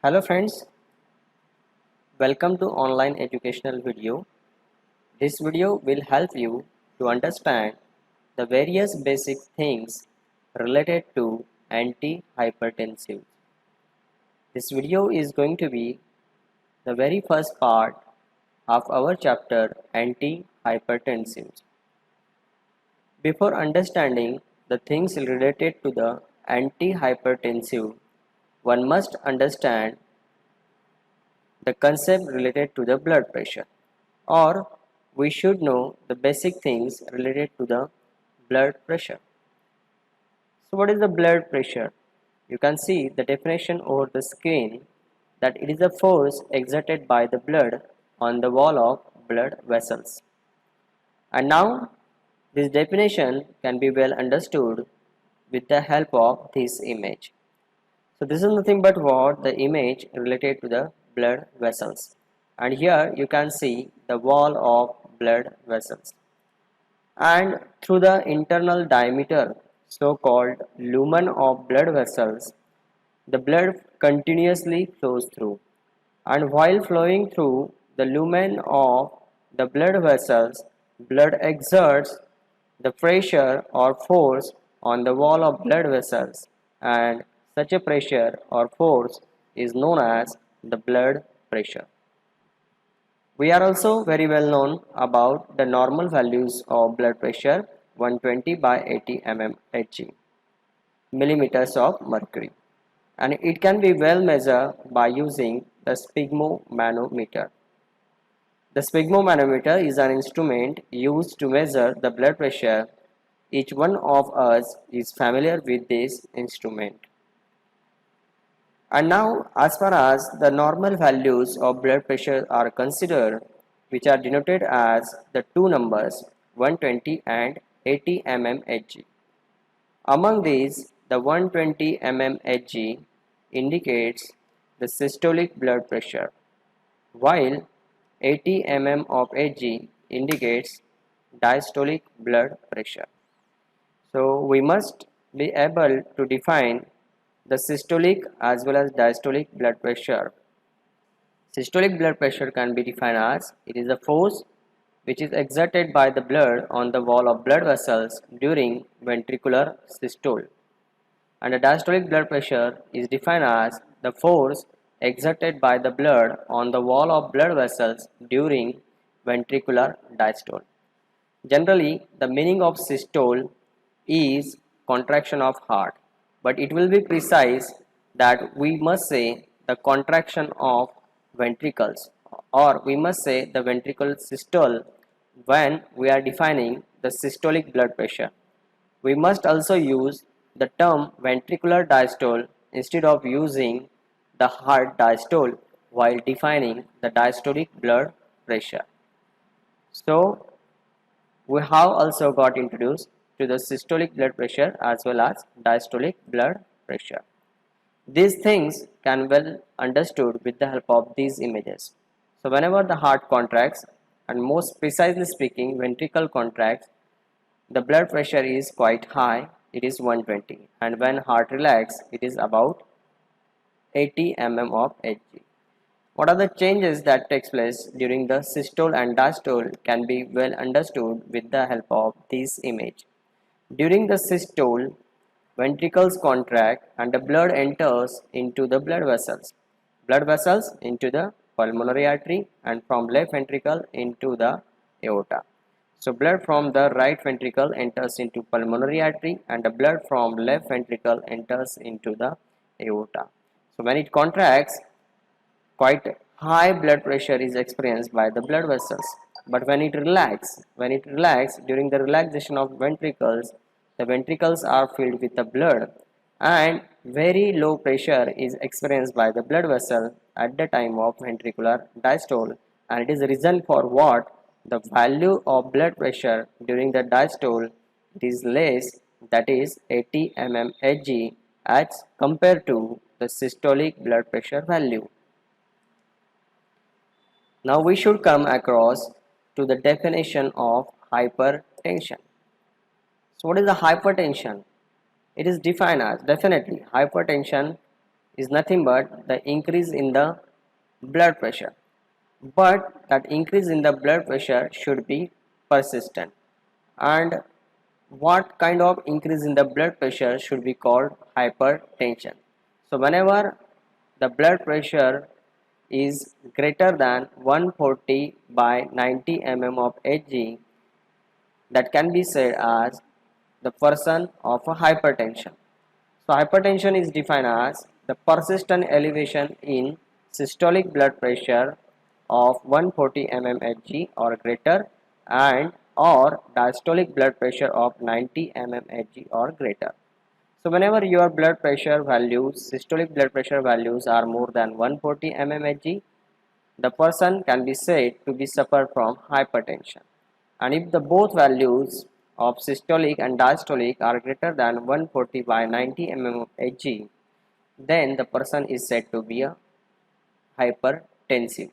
Hello friends, welcome to online educational video. This video will help you to understand the various basic things related to antihypertensive. This video is going to be the very first part of our chapter antihypertensives. Before understanding the things related to the antihypertensive, one must understand the concept related to the blood pressure, or we should know the basic things related to the blood pressure. So what is the blood pressure? You can see the definition over the screen that it is a force exerted by the blood on the wall of blood vessels. And now this definition can be well understood with the help of this image. So this is nothing but what the image related to the blood vessels. And here you can see the wall of blood vessels. And through the internal diameter, so called lumen of blood vessels, the blood continuously flows through. And while flowing through the lumen of the blood vessels, blood exerts the pressure or force on the wall of blood vessels, and such a pressure or force is known as the blood pressure. We are also very well known about the normal values of blood pressure 120 by 80 mmHg, millimeters of mercury, and it can be well measured by using the sphygmomanometer. The sphygmomanometer is an instrument used to measure the blood pressure. Each one of us is familiar with this instrument. And now, as far as the normal values of blood pressure are considered, which are denoted as the two numbers 120 and 80 mmHg. Among these, the 120 mmHg indicates the systolic blood pressure, while 80 mm of Hg indicates diastolic blood pressure. So we must be able to define the systolic as well as diastolic blood pressure. Systolic blood pressure can be defined as it is a force which is exerted by the blood on the wall of blood vessels during ventricular systole. And the diastolic blood pressure is defined as the force exerted by the blood on the wall of blood vessels during ventricular diastole. Generally, the meaning of systole is contraction of heart, but it will be precise that we must say the contraction of ventricles, or we must say the ventricular systole when we are defining the systolic blood pressure. We must also use the term ventricular diastole instead of using the heart diastole while defining the diastolic blood pressure. So we have also got introduced to the systolic blood pressure as well as diastolic blood pressure. These things can well understood with the help of these images. So whenever the heart contracts, and most precisely speaking ventricle contracts, the blood pressure is quite high, it is 120, and when heart relax it is about 80 mm of Hg. What are the changes that takes place during the systole and diastole can be well understood with the help of this image. During the systole, ventricles contract and the blood enters into the blood vessels. Blood vessels into the pulmonary artery, and from left ventricle into the aorta. So blood from the right ventricle enters into pulmonary artery, and the blood from left ventricle enters into the aorta. So when it contracts, quite high blood pressure is experienced by the blood vessels. But when it relax during the relaxation of ventricles, the ventricles are filled with the blood, and very low pressure is experienced by the blood vessel at the time of ventricular diastole, and it is the reason for what the value of blood pressure during the diastole it is less, that is 80 mmHg as compared to the systolic blood pressure value. Now we should come across to the definition of hypertension. So what is the hypertension? It is defined as, definitely, hypertension is nothing but the increase in the blood pressure. But that increase in the blood pressure should be persistent. And what kind of increase in the blood pressure should be called hypertension? So whenever the blood pressure is greater than 140 by 90 mm of Hg, that can be said as the person of a hypertension. So hypertension is defined as the persistent elevation in systolic blood pressure of 140 mm Hg or greater, and or diastolic blood pressure of 90 mm Hg or greater. So whenever your blood pressure values, systolic blood pressure values are more than 140 mm Hg, the person can be said to be suffer from hypertension. And if the both values of systolic and diastolic are greater than 140 by 90 mm of Hg, then the person is said to be a hypertensive.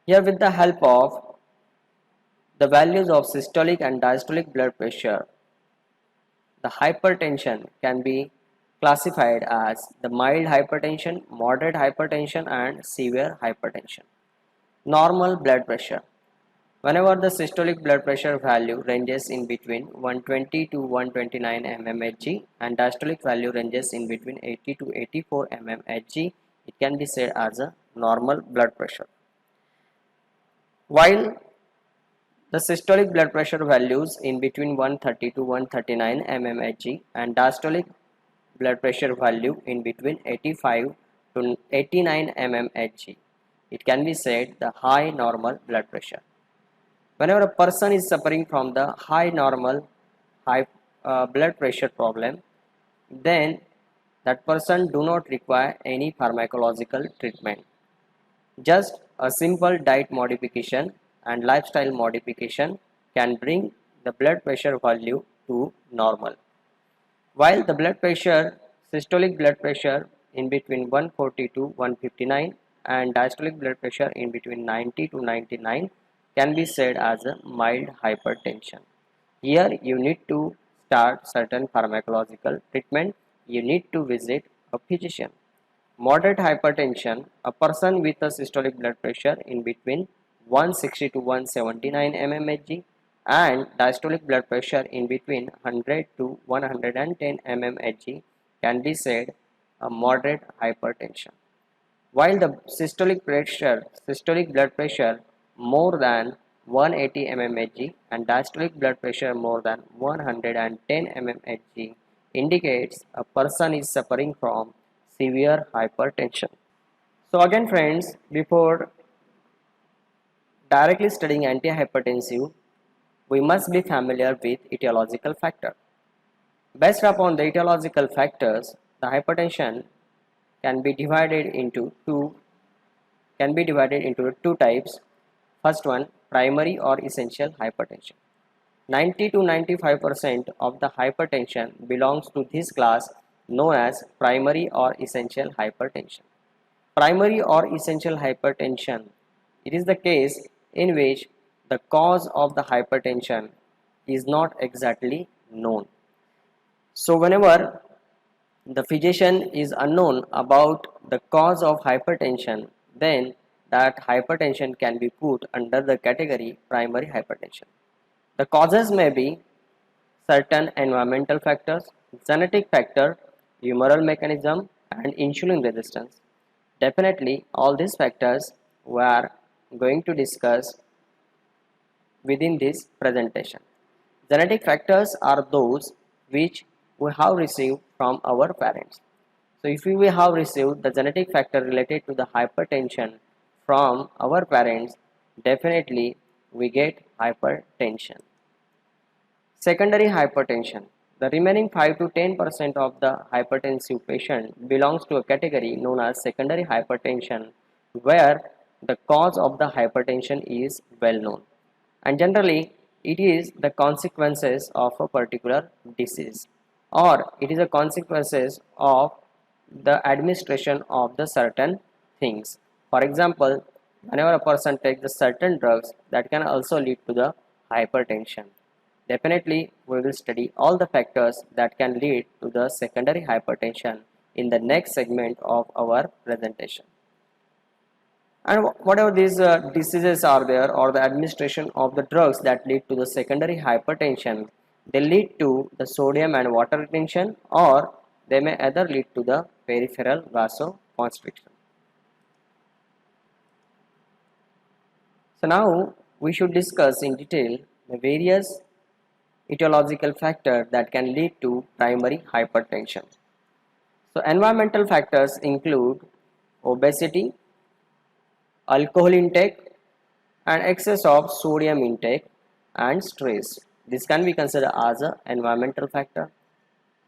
Here, with the help of the values of systolic and diastolic blood pressure, the hypertension can be classified as the mild hypertension, moderate hypertension, and severe hypertension. Normal blood pressure. Whenever the systolic blood pressure value ranges in between 120 to 129 mmHg and diastolic value ranges in between 80 to 84 mmHg, it can be said as a normal blood pressure. While the systolic blood pressure values in between 130 to 139 mmHg and diastolic blood pressure value in between 85 to 89 mmHg, it can be said the high normal blood pressure. Whenever a person is suffering from the high blood pressure problem, then that person do not require any pharmacological treatment. Just a simple diet modification and lifestyle modification can bring the blood pressure value to normal. While the blood pressure, systolic blood pressure in between 140 to 159 and diastolic blood pressure in between 90 to 99 can be said as a mild hypertension. Here you need to start certain pharmacological treatment. You need to visit a physician. Moderate hypertension, a person with a systolic blood pressure in between 160 to 179 mmHg and diastolic blood pressure in between 100 to 110 mmHg can be said a moderate hypertension. While the systolic blood pressure more than 180 mmHg and diastolic blood pressure more than 110 mmHg indicates a person is suffering from severe hypertension. So again friends, before directly studying antihypertensive, we must be familiar with etiological factor. Based upon the etiological factors, the hypertension can be divided into two types. First one, primary or essential hypertension. 90 to 95% of the hypertension belongs to this class known as primary or essential hypertension. Primary or essential hypertension, it is the case in which the cause of the hypertension is not exactly known. So whenever the physician is unknown about the cause of hypertension, then that hypertension can be put under the category primary hypertension. The causes may be certain environmental factors, genetic factor, humoral mechanism, and insulin resistance. Definitely, all these factors we are going to discuss within this presentation. Genetic factors are those which we have received from our parents. So if we have received the genetic factor related to the hypertension from our parents, definitely we get hypertension. Secondary hypertension. The remaining 5 to 10% of the hypertensive patient belongs to a category known as secondary hypertension, where the cause of the hypertension is well known, and generally it is the consequences of a particular disease, or it is a consequences of the administration of the certain things. For example, whenever a person takes the certain drugs, that can also lead to the hypertension. Definitely we will study all the factors that can lead to the secondary hypertension in the next segment of our presentation. And whatever these diseases are there, or the administration of the drugs that lead to the secondary hypertension, they lead to the sodium and water retention, or they may either lead to the peripheral vasoconstriction. So now we should discuss in detail the various etiological factors that can lead to primary hypertension. So environmental factors include obesity, alcohol intake, and excess of sodium intake, and stress. This can be considered as an environmental factor.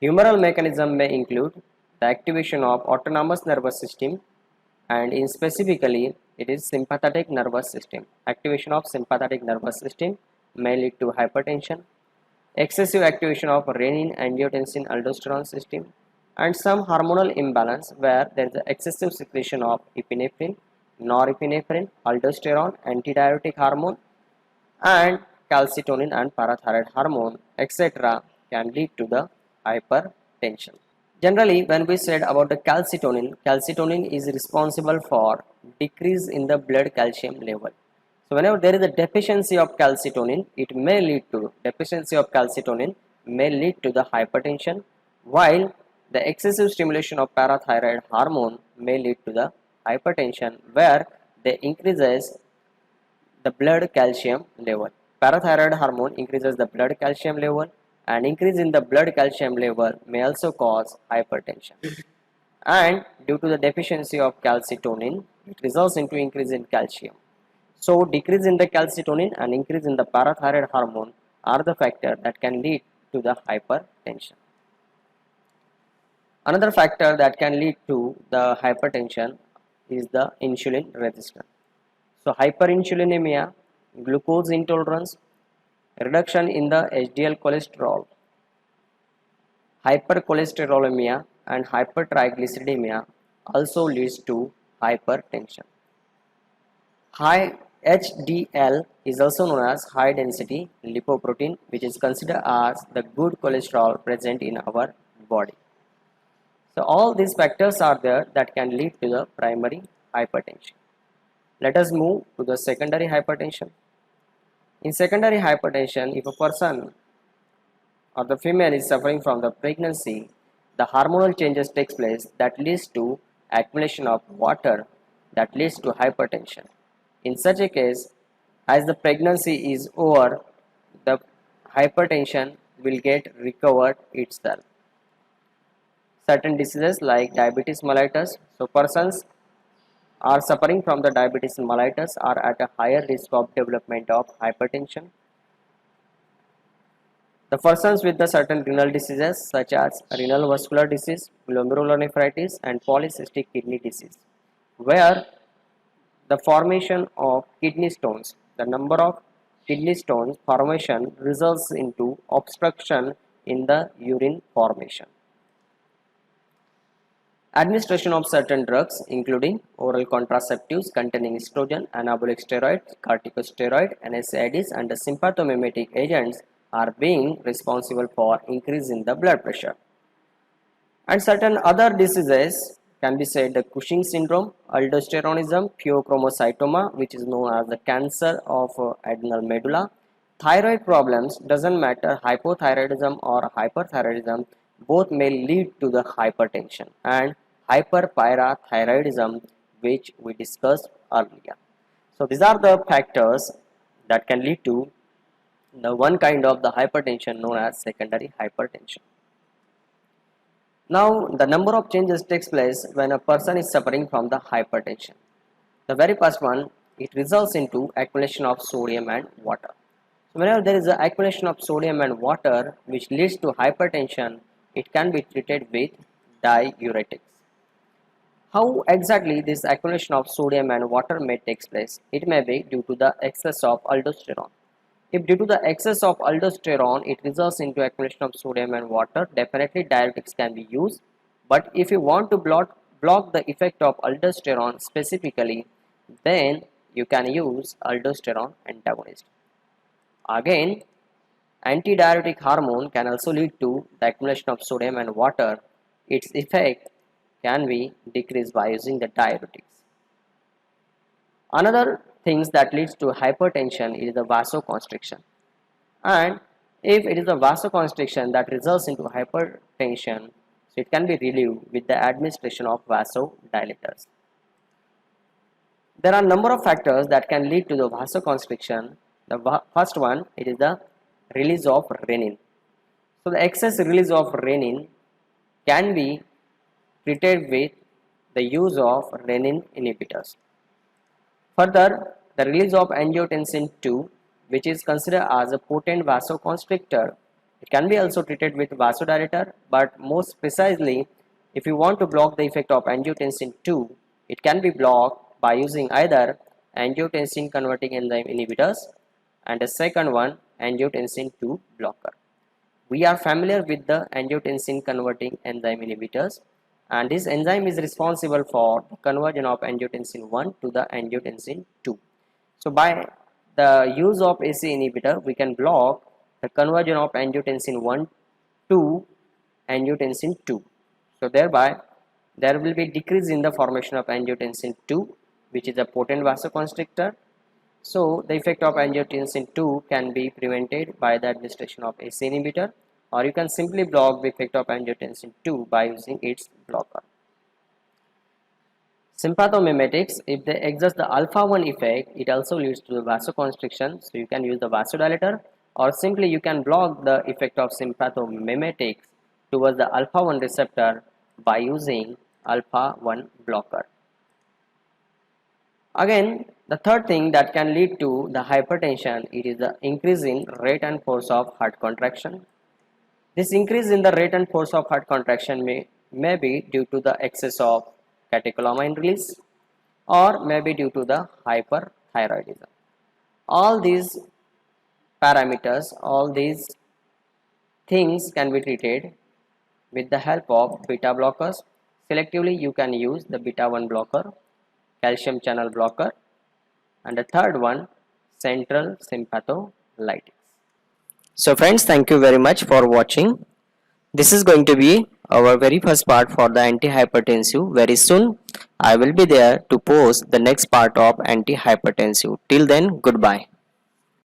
Humoral mechanism may include the activation of autonomous nervous system, and in specifically it is sympathetic nervous system. Activation of sympathetic nervous system may lead to hypertension. Excessive activation of renin, angiotensin, aldosterone system, and some hormonal imbalance where there is excessive secretion of epinephrine, norepinephrine, aldosterone, antidiuretic hormone, and calcitonin and parathyroid hormone, etc., can lead to the hypertension. Generally, when we said about the calcitonin is responsible for decrease in the blood calcium level. So whenever there is a deficiency of calcitonin, may lead to the hypertension, while the excessive stimulation of parathyroid hormone may lead to the hypertension, where they increases the blood calcium level. Parathyroid hormone increases the blood calcium level, and increase in the blood calcium level may also cause hypertension. And due to the deficiency of calcitonin, it results into increase in calcium. So decrease in the calcitonin and increase in the parathyroid hormone are the factors that can lead to the hypertension. Another factor that can lead to the hypertension is the insulin resistance. So hyperinsulinemia, glucose intolerance, reduction in the HDL cholesterol, hypercholesterolemia, and hypertriglyceridemia also leads to hypertension. High HDL is also known as high density lipoprotein, which is considered as the good cholesterol present in our body. So all these factors are there that can lead to the primary hypertension. Let us move to the secondary hypertension. In secondary hypertension, if a person or the female is suffering from the pregnancy, the hormonal changes takes place that leads to accumulation of water that leads to hypertension. In such a case, as the pregnancy is over, the hypertension will get recovered itself. Certain diseases like diabetes mellitus, so persons are suffering from the diabetes mellitus are at a higher risk of development of hypertension. The persons with the certain renal diseases such as renal vascular disease, glomerulonephritis, and polycystic kidney disease, where the formation of kidney stones, the number of kidney stones formation results into obstruction in the urine formation. Administration of certain drugs including oral contraceptives containing estrogen, anabolic steroids, corticosteroid, NSAIDs, and the sympathomimetic agents are being responsible for increase in the blood pressure. And certain other diseases can be said the Cushing syndrome, aldosteronism, pheochromocytoma, which is known as the cancer of adrenal medulla. Thyroid problems, doesn't matter hypothyroidism or hyperthyroidism, both may lead to the hypertension, and hyperparathyroidism, which we discussed earlier. So these are the factors that can lead to the one kind of the hypertension known as secondary hypertension. Now the number of changes takes place when a person is suffering from the hypertension. The very first one, it results into accumulation of sodium and water. So whenever there is an accumulation of sodium and water which leads to hypertension, it can be treated with diuretics. How exactly this accumulation of sodium and water may take place? It may be due to the excess of aldosterone. If due to the excess of aldosterone it results into accumulation of sodium and water, definitely diuretics can be used. But if you want to block the effect of aldosterone specifically, then you can use aldosterone antagonist. Again, antidiuretic hormone can also lead to the accumulation of sodium and water. Its effect can be decreased by using the diuretics. Another things that leads to hypertension is the vasoconstriction, and if it is a vasoconstriction that results into hypertension, so it can be relieved with the administration of vasodilators. There are a number of factors that can lead to the vasoconstriction. The first one, it is the release of renin. So the excess release of renin can be treated with the use of renin inhibitors. Further, the release of angiotensin II, which is considered as a potent vasoconstrictor, it can be also treated with vasodilator, but most precisely, if you want to block the effect of angiotensin II, it can be blocked by using either angiotensin converting enzyme inhibitors and the second one, angiotensin II blocker. We are familiar with the angiotensin converting enzyme inhibitors, and this enzyme is responsible for the conversion of angiotensin 1 to the angiotensin 2. So by the use of AC inhibitor, we can block the conversion of angiotensin 1 to angiotensin 2. So thereby there will be decrease in the formation of angiotensin 2, which is a potent vasoconstrictor. So the effect of angiotensin 2 can be prevented by the administration of AC inhibitor, or you can simply block the effect of angiotensin 2 by using its blocker. Sympathomimetics, if they exert the alpha 1 effect, it also leads to the vasoconstriction, so you can use the vasodilator, or simply you can block the effect of sympathomimetics towards the alpha 1 receptor by using alpha 1 blocker. Again, the third thing that can lead to the hypertension, it is the increase in rate and force of heart contraction. This increase in the rate and force of heart contraction may be due to the excess of catecholamine release, or may be due to the hyperthyroidism. All these parameters, all these things can be treated with the help of beta blockers. Selectively, you can use the beta 1 blocker, calcium channel blocker, and the third one, central sympatholytics. So friends, thank you very much for watching. This is going to be our very first part for the antihypertensive. Very soon I will be there to post the next part of antihypertensive. Till then, goodbye.